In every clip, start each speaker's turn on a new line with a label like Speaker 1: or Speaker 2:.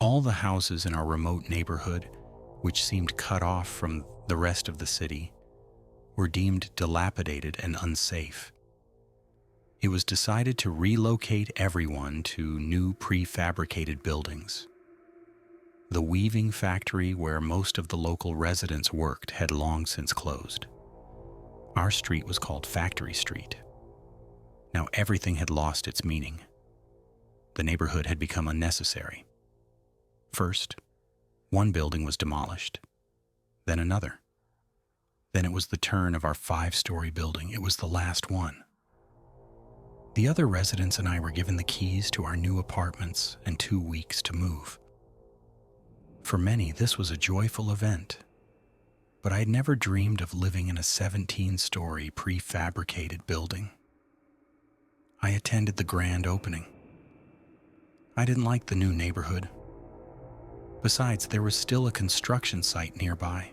Speaker 1: All the houses in our remote neighborhood, which seemed cut off from the rest of the city, were deemed dilapidated and unsafe. It was decided to relocate everyone to new prefabricated buildings. The weaving factory where most of the local residents worked had long since closed. Our street was called Factory Street. Now everything had lost its meaning. The neighborhood had become unnecessary. First, one building was demolished, then another. Then it was the turn of our 5-story building. It was the last one. The other residents and I were given the keys to our new apartments and 2 weeks to move. For many, this was a joyful event, but I had never dreamed of living in a 17-story prefabricated building. I attended the grand opening. I didn't like the new neighborhood. Besides, there was still a construction site nearby.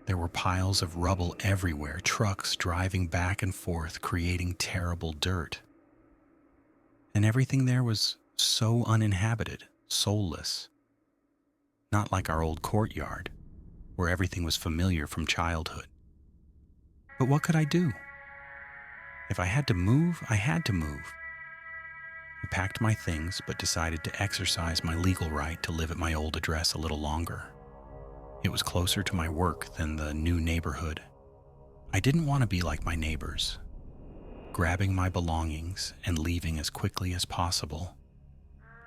Speaker 1: There were piles of rubble everywhere, trucks driving back and forth, creating terrible dirt. And everything there was so uninhabited, soulless. Not like our old courtyard, where everything was familiar from childhood. But what could I do? If I had to move, I had to move. I packed my things, but decided to exercise my legal right to live at my old address a little longer. It was closer to my work than the new neighborhood. I didn't want to be like my neighbors, grabbing my belongings and leaving as quickly as possible,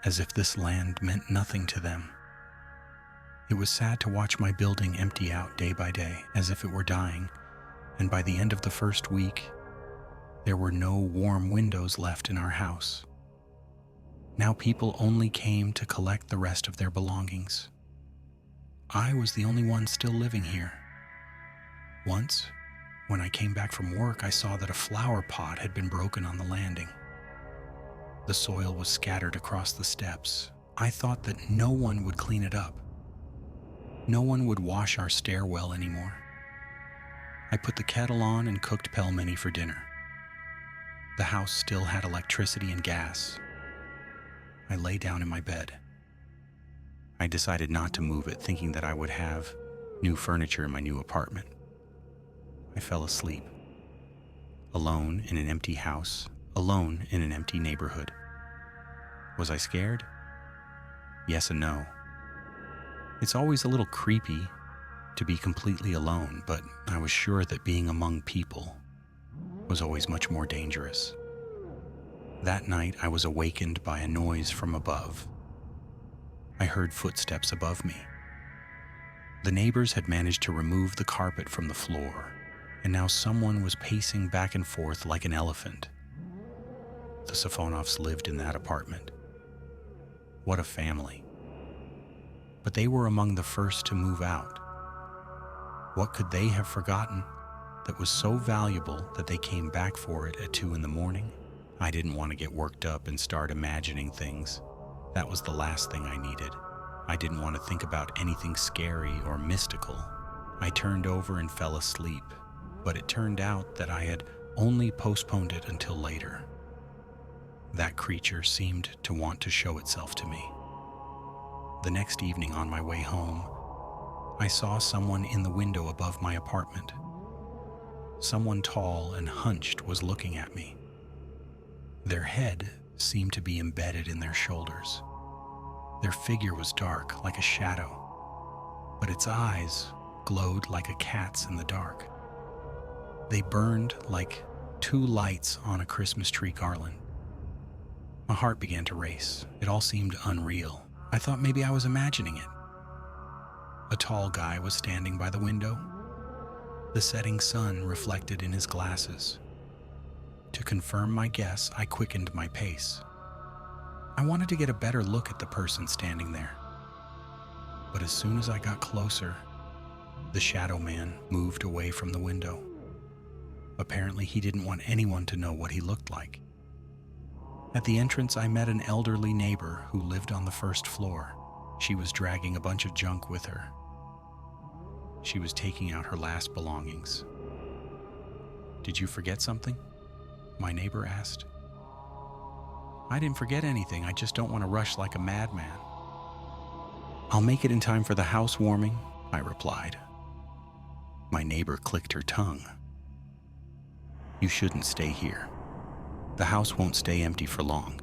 Speaker 1: as if this land meant nothing to them. It was sad to watch my building empty out day by day, as if it were dying, and by the end of the first week, there were no warm windows left in our house. Now people only came to collect the rest of their belongings. I was the only one still living here. Once, when I came back from work, I saw that a flower pot had been broken on the landing. The soil was scattered across the steps. I thought that no one would clean it up. No one would wash our stairwell anymore. I put the kettle on and cooked pelmeni for dinner. The house still had electricity and gas. I lay down in my bed. I decided not to move it, thinking that I would have new furniture in my new apartment. I fell asleep. Alone in an empty house, alone in an empty neighborhood. Was I scared? Yes and no. It's always a little creepy to be completely alone, but I was sure that being among people was always much more dangerous. That night, I was awakened by a noise from above. I heard footsteps above me. The neighbors had managed to remove the carpet from the floor, and now someone was pacing back and forth like an elephant. The Safonovs lived in that apartment. What a family. But they were among the first to move out. What could they have forgotten that was so valuable that they came back for it at 2 a.m? I didn't want to get worked up and start imagining things. That was the last thing I needed. I didn't want to think about anything scary or mystical. I turned over and fell asleep, but it turned out that I had only postponed it until later. That creature seemed to want to show itself to me. The next evening on my way home, I saw someone in the window above my apartment. Someone tall and hunched was looking at me. Their head seemed to be embedded in their shoulders. Their figure was dark, like a shadow, but its eyes glowed like a cat's in the dark. They burned like 2 lights on a Christmas tree garland. My heart began to race. It all seemed unreal. I thought maybe I was imagining it. A tall guy was standing by the window, the setting sun reflected in his glasses. To confirm my guess, I quickened my pace. I wanted to get a better look at the person standing there. But as soon as I got closer, the shadow man moved away from the window. Apparently, he didn't want anyone to know what he looked like. At the entrance, I met an elderly neighbor who lived on the first floor. She was dragging a bunch of junk with her. She was taking out her last belongings. "Did you forget something?" my neighbor asked. "I didn't forget anything. I just don't want to rush like a madman." "I'll make it in time for the housewarming," I replied. My neighbor clicked her tongue. "You shouldn't stay here. The house won't stay empty for long.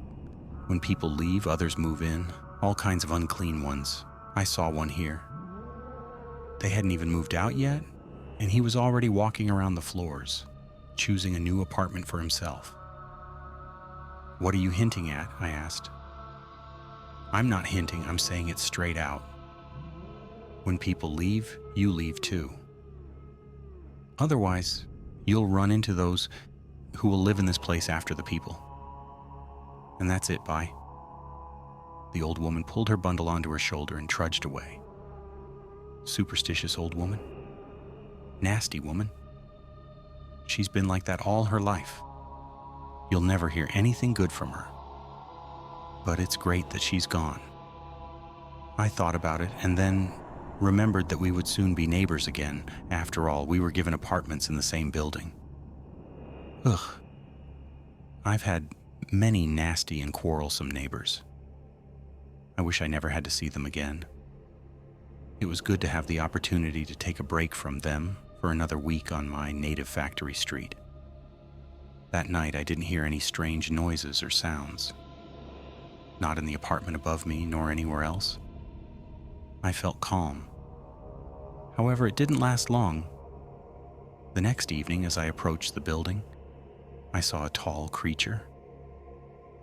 Speaker 1: When people leave, others move in, all kinds of unclean ones. I saw one here. They hadn't even moved out yet, and he was already walking around the floors, choosing a new apartment for himself." "What are you hinting at?" I asked. "I'm not hinting, I'm saying it straight out. When people leave, you leave too. Otherwise, you'll run into those who will live in this place after the people. And that's it, bye." The old woman pulled her bundle onto her shoulder and trudged away. Superstitious old woman. Nasty woman. She's been like that all her life. You'll never hear anything good from her. But it's great that she's gone. I thought about it and then remembered that we would soon be neighbors again. After all, we were given apartments in the same building. Ugh. I've had many nasty and quarrelsome neighbors. I wish I never had to see them again. It was good to have the opportunity to take a break from them for another week on my native factory street. That night, I didn't hear any strange noises or sounds. Not in the apartment above me, nor anywhere else. I felt calm. However, it didn't last long. The next evening, as I approached the building, I saw a tall creature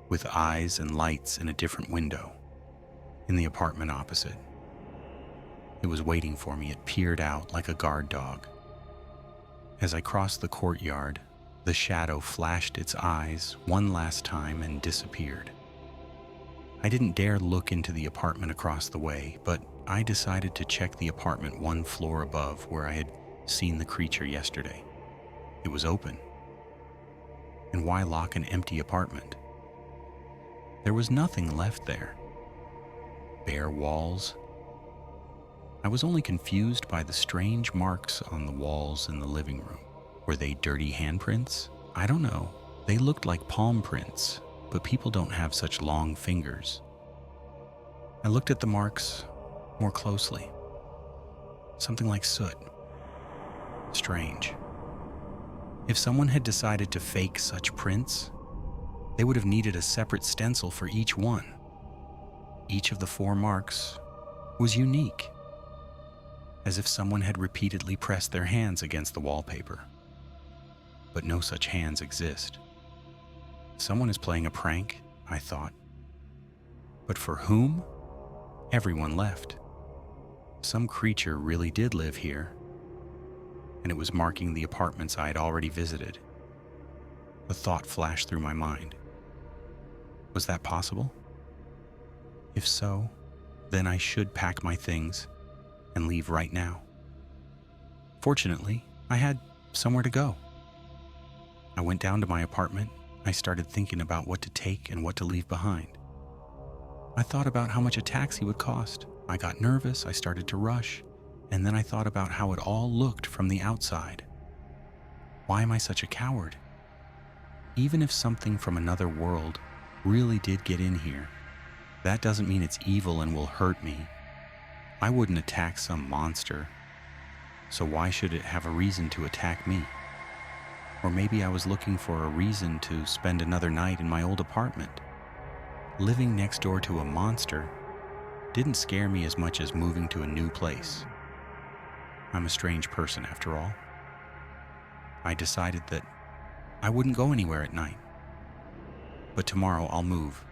Speaker 1: with eyes and lights in a different window in the apartment opposite. It was waiting for me. It peered out like a guard dog. As I crossed the courtyard, the shadow flashed its eyes one last time and disappeared. I didn't dare look into the apartment across the way, but I decided to check the apartment one floor above where I had seen the creature yesterday. It was open. And why lock an empty apartment? There was nothing left there. Bare walls. I was only confused by the strange marks on the walls in the living room. Were they dirty handprints? I don't know. They looked like palm prints, but people don't have such long fingers. I looked at the marks more closely. Something like soot. Strange. If someone had decided to fake such prints, they would have needed a separate stencil for each one. Each of the 4 marks was unique, as if someone had repeatedly pressed their hands against the wallpaper. But no such hands exist. Someone is playing a prank, I thought. But for whom? Everyone left. Some creature really did live here, and it was marking the apartments I had already visited. A thought flashed through my mind. Was that possible? If so, then I should pack my things and leave right now. Fortunately, I had somewhere to go. I went down to my apartment. I started thinking about what to take and what to leave behind. I thought about how much a taxi would cost. I got nervous, I started to rush, and then I thought about how it all looked from the outside. Why am I such a coward? Even if something from another world really did get in here, that doesn't mean it's evil and will hurt me. I wouldn't attack some monster, so why should it have a reason to attack me? Or maybe I was looking for a reason to spend another night in my old apartment. Living next door to a monster didn't scare me as much as moving to a new place. I'm a strange person after all. I decided that I wouldn't go anywhere at night. But tomorrow I'll move.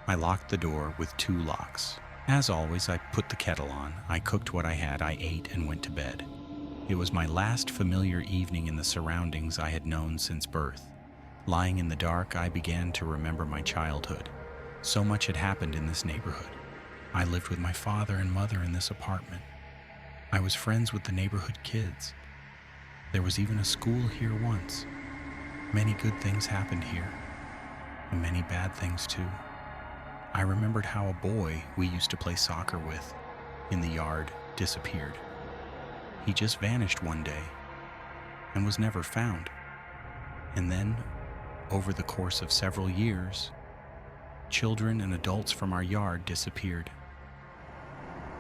Speaker 1: I locked the door with 2 locks. As always, I put the kettle on, I cooked what I had, I ate and went to bed. It was my last familiar evening in the surroundings I had known since birth. Lying in the dark, I began to remember my childhood. So much had happened in this neighborhood. I lived with my father and mother in this apartment. I was friends with the neighborhood kids. There was even a school here once. Many good things happened here, and many bad things too. I remembered how a boy we used to play soccer with in the yard disappeared. He just vanished one day and was never found. And then, over the course of several years, children and adults from our yard disappeared.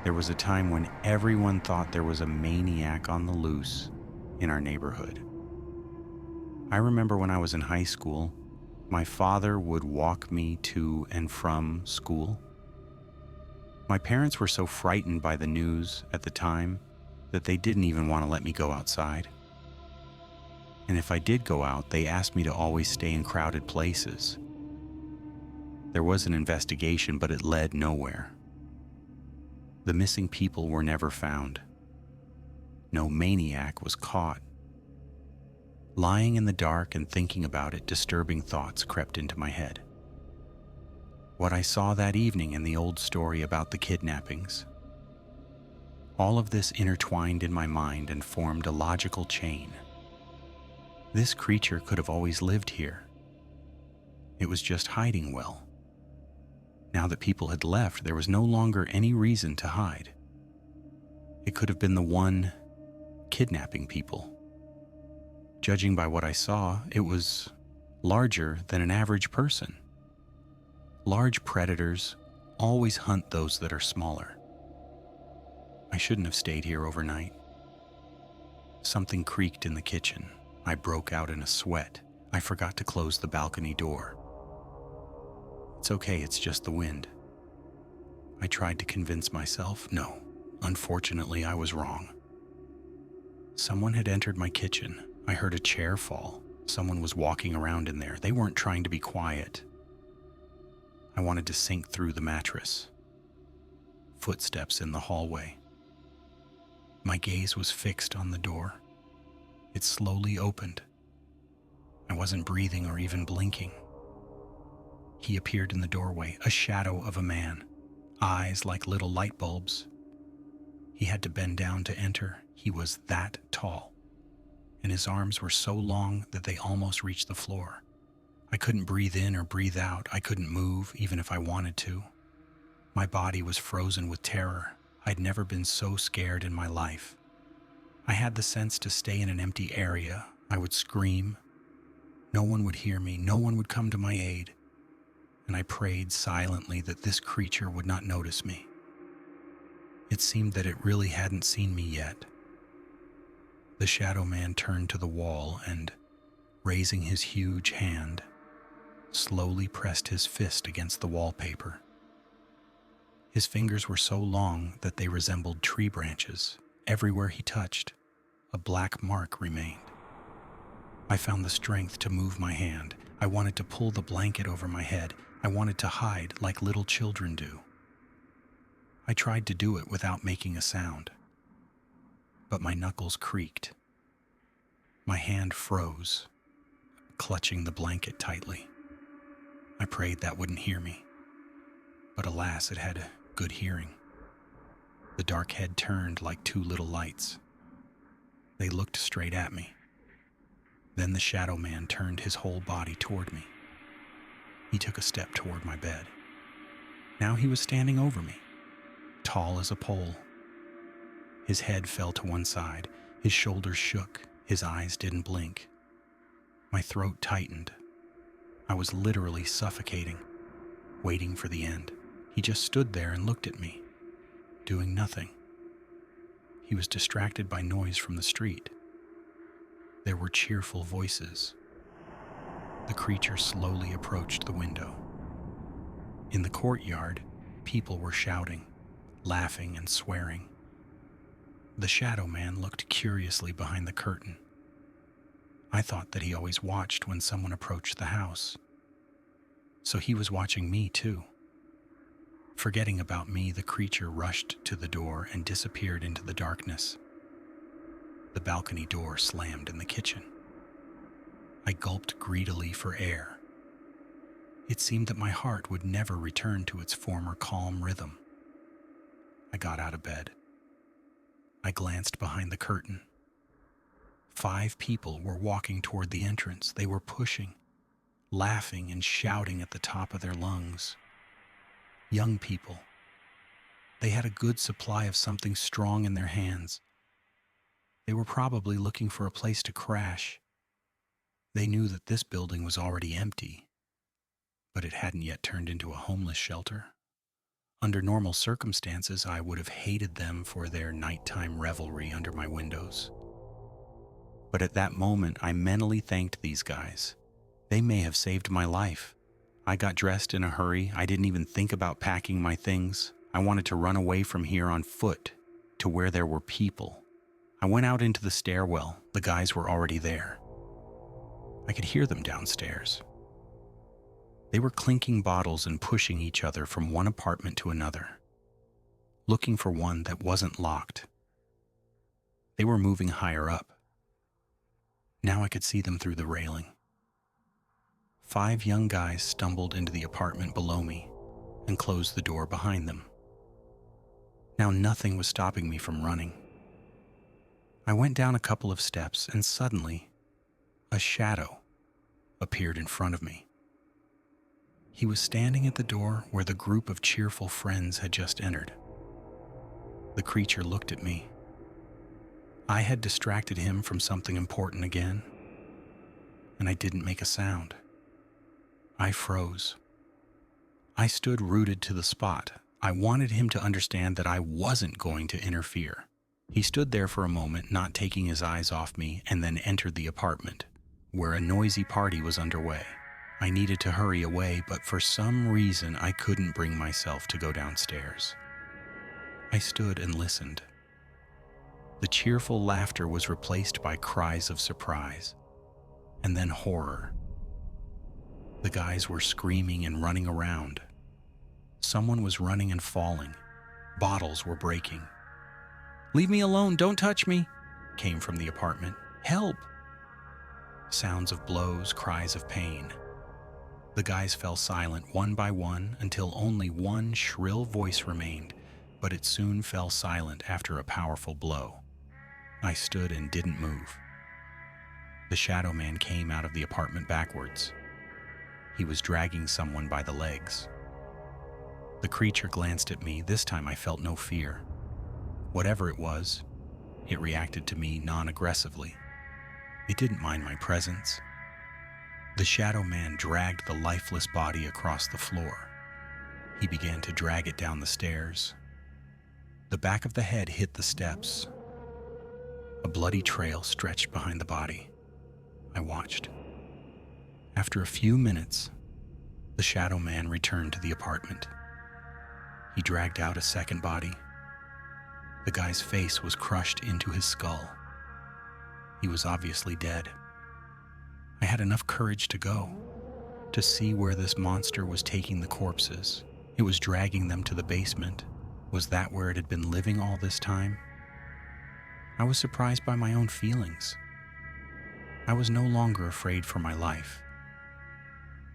Speaker 1: There was a time when everyone thought there was a maniac on the loose in our neighborhood. I remember when I was in high school, my father would walk me to and from school. My parents were so frightened by the news at the time that they didn't even want to let me go outside. And if I did go out, they asked me to always stay in crowded places. There was an investigation, but it led nowhere. The missing people were never found. No maniac was caught. Lying in the dark and thinking about it, disturbing thoughts crept into my head. What I saw that evening in the old story about the kidnappings. All of this intertwined in my mind and formed a logical chain. This creature could have always lived here. It was just hiding well. Now that people had left, there was no longer any reason to hide. It could have been the one kidnapping people. Judging by what I saw, it was larger than an average person. Large predators always hunt those that are smaller. I shouldn't have stayed here overnight. Something creaked in the kitchen. I broke out in a sweat. I forgot to close the balcony door. It's okay, it's just the wind. I tried to convince myself. No, unfortunately, I was wrong. Someone had entered my kitchen. I heard a chair fall. Someone was walking around in there. They weren't trying to be quiet. I wanted to sink through the mattress. Footsteps in the hallway. My gaze was fixed on the door. It slowly opened. I wasn't breathing or even blinking. He appeared in the doorway, a shadow of a man, eyes like little light bulbs. He had to bend down to enter. He was that tall, and his arms were so long that they almost reached the floor. I couldn't breathe in or breathe out. I couldn't move, even if I wanted to. My body was frozen with terror. I'd never been so scared in my life. I had the sense to stay in an empty area. I would scream. No one would hear me. No one would come to my aid. And I prayed silently that this creature would not notice me. It seemed that it really hadn't seen me yet. The shadow man turned to the wall and, raising his huge hand, slowly pressed his fist against the wallpaper. His fingers were so long that they resembled tree branches. Everywhere he touched, a black mark remained. I found the strength to move my hand. I wanted to pull the blanket over my head. I wanted to hide like little children do. I tried to do it without making a sound, but my knuckles creaked. My hand froze, clutching the blanket tightly. I prayed that wouldn't hear me, but alas, it had a good hearing. The dark head turned like two little lights. They looked straight at me. Then the shadow man turned his whole body toward me. He took a step toward my bed. Now he was standing over me, tall as a pole. His head fell to one side. His shoulders shook. His eyes didn't blink. My throat tightened. I was literally suffocating, waiting for the end. He just stood there and looked at me, doing nothing. He was distracted by noise from the street. There were cheerful voices. The creature slowly approached the window. In the courtyard, people were shouting, laughing, and swearing. The shadow man looked curiously behind the curtain. I thought that he always watched when someone approached the house. So he was watching me too. Forgetting about me, the creature rushed to the door and disappeared into the darkness. The balcony door slammed in the kitchen. I gulped greedily for air. It seemed that my heart would never return to its former calm rhythm. I got out of bed. I glanced behind the curtain. 5 people were walking toward the entrance. They were pushing, laughing, and shouting at the top of their lungs. Young people. They had a good supply of something strong in their hands. They were probably looking for a place to crash. They knew that this building was already empty, but it hadn't yet turned into a homeless shelter. Under normal circumstances, I would have hated them for their nighttime revelry under my windows. But at that moment, I mentally thanked these guys. They may have saved my life. I got dressed in a hurry. I didn't even think about packing my things. I wanted to run away from here on foot to where there were people. I went out into the stairwell. The guys were already there. I could hear them downstairs. They were clinking bottles and pushing each other from one apartment to another, looking for one that wasn't locked. They were moving higher up. Now I could see them through the railing. 5 young guys stumbled into the apartment below me and closed the door behind them. Now nothing was stopping me from running. I went down a couple of steps and suddenly a shadow appeared in front of me. He was standing at the door where the group of cheerful friends had just entered. The creature looked at me. I had distracted him from something important again, and I didn't make a sound. I froze. I stood rooted to the spot. I wanted him to understand that I wasn't going to interfere. He stood there for a moment, not taking his eyes off me, and then entered the apartment, where a noisy party was underway. I needed to hurry away, but for some reason I couldn't bring myself to go downstairs. I stood and listened. The cheerful laughter was replaced by cries of surprise, and then horror. The guys were screaming and running around. Someone was running and falling. Bottles were breaking. "Leave me alone, don't touch me," came from the apartment. "Help!" Sounds of blows, cries of pain. The guys fell silent one by one until only one shrill voice remained, but it soon fell silent after a powerful blow. I stood and didn't move. The shadow man came out of the apartment backwards. He was dragging someone by the legs. The creature glanced at me. This time I felt no fear. Whatever it was, it reacted to me non-aggressively. It didn't mind my presence. The shadow man dragged the lifeless body across the floor. He began to drag it down the stairs. The back of the head hit the steps. A bloody trail stretched behind the body. I watched. After a few minutes, the shadow man returned to the apartment. He dragged out a second body. The guy's face was crushed into his skull. He was obviously dead. I had enough courage to go, to see where this monster was taking the corpses. It was dragging them to the basement. Was that where it had been living all this time? I was surprised by my own feelings. I was no longer afraid for my life.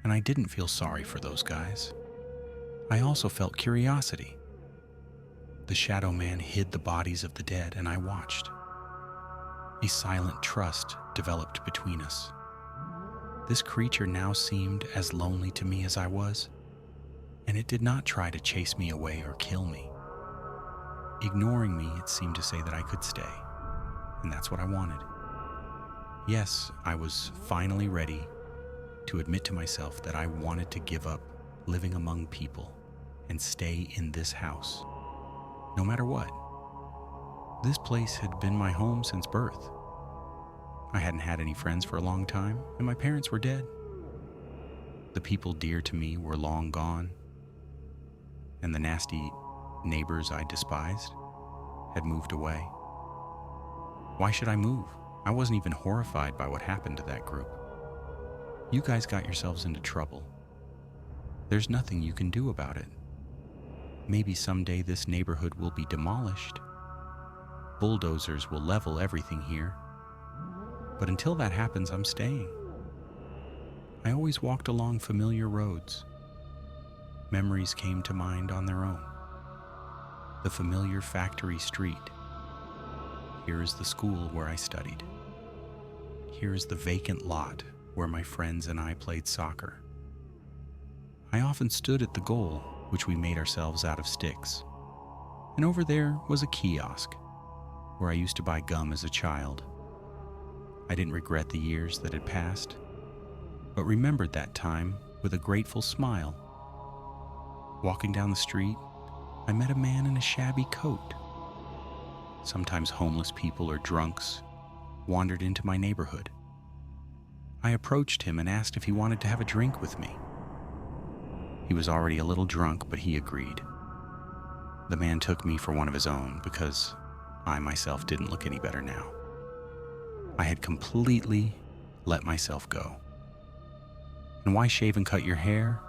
Speaker 1: And I didn't feel sorry for those guys. I also felt curiosity. The shadow man hid the bodies of the dead, and I watched. A silent trust developed between us. This creature now seemed as lonely to me as I was, and it did not try to chase me away or kill me. Ignoring me, it seemed to say that I could stay, and that's what I wanted. Yes, I was finally ready to admit to myself that I wanted to give up living among people and stay in this house, no matter what. This place had been my home since birth. I hadn't had any friends for a long time, and my parents were dead. The people dear to me were long gone, and the nasty neighbors I despised had moved away. Why should I move? I wasn't even horrified by what happened to that group. You guys got yourselves into trouble. There's nothing you can do about it. Maybe someday this neighborhood will be demolished. Bulldozers will level everything here. But until that happens, I'm staying. I always walked along familiar roads. Memories came to mind on their own. The familiar factory street. Here is the school where I studied. Here is the vacant lot where my friends and I played soccer. I often stood at the goal, which we made ourselves out of sticks. And over there was a kiosk, where I used to buy gum as a child. I didn't regret the years that had passed, but remembered that time with a grateful smile. Walking down the street, I met a man in a shabby coat. Sometimes homeless people or drunks wandered into my neighborhood. I approached him and asked if he wanted to have a drink with me. He was already a little drunk, but he agreed. The man took me for one of his own because I myself didn't look any better now. I had completely let myself go. And why shave and cut your hair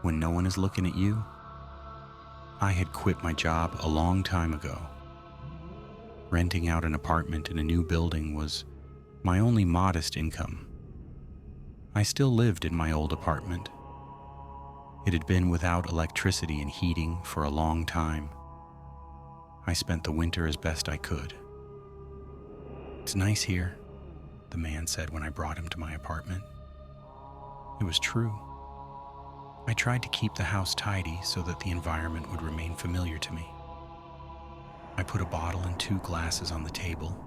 Speaker 1: when no one is looking at you? I had quit my job a long time ago. Renting out an apartment in a new building was my only modest income. I still lived in my old apartment. It had been without electricity and heating for a long time. I spent the winter as best I could. "It's nice here," the man said when I brought him to my apartment. It was true. I tried to keep the house tidy so that the environment would remain familiar to me. I put a bottle and 2 glasses on the table,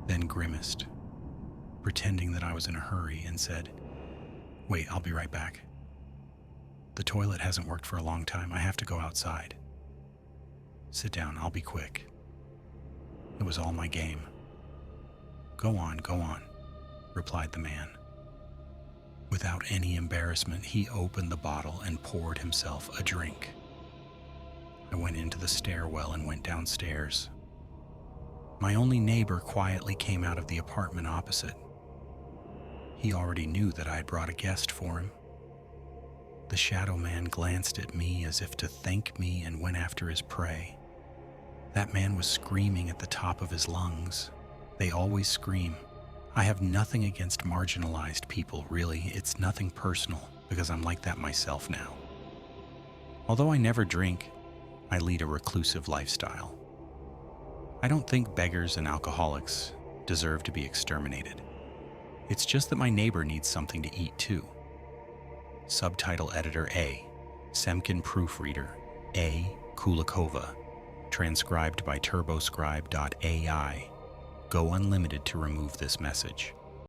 Speaker 1: then grimaced, pretending that I was in a hurry, and said, "Wait, I'll be right back. The toilet hasn't worked for a long time. I have to go outside." "Sit down, I'll be quick." It was all my game. Go on," replied the man. Without any embarrassment, he opened the bottle and poured himself a drink. I went into the stairwell and went downstairs. My only neighbor quietly came out of the apartment opposite. He already knew that I had brought a guest for him. The shadow man glanced at me as if to thank me and went after his prey. That man was screaming at the top of his lungs. They always scream. I have nothing against marginalized people, really. It's nothing personal, because I'm like that myself now. Although I never drink, I lead a reclusive lifestyle. I don't think beggars and alcoholics deserve to be exterminated. It's just that my neighbor needs something to eat too. Subtitle Editor A, Semkin Proofreader A. Kulikova, transcribed by turboscribe.ai. Go unlimited to remove this message.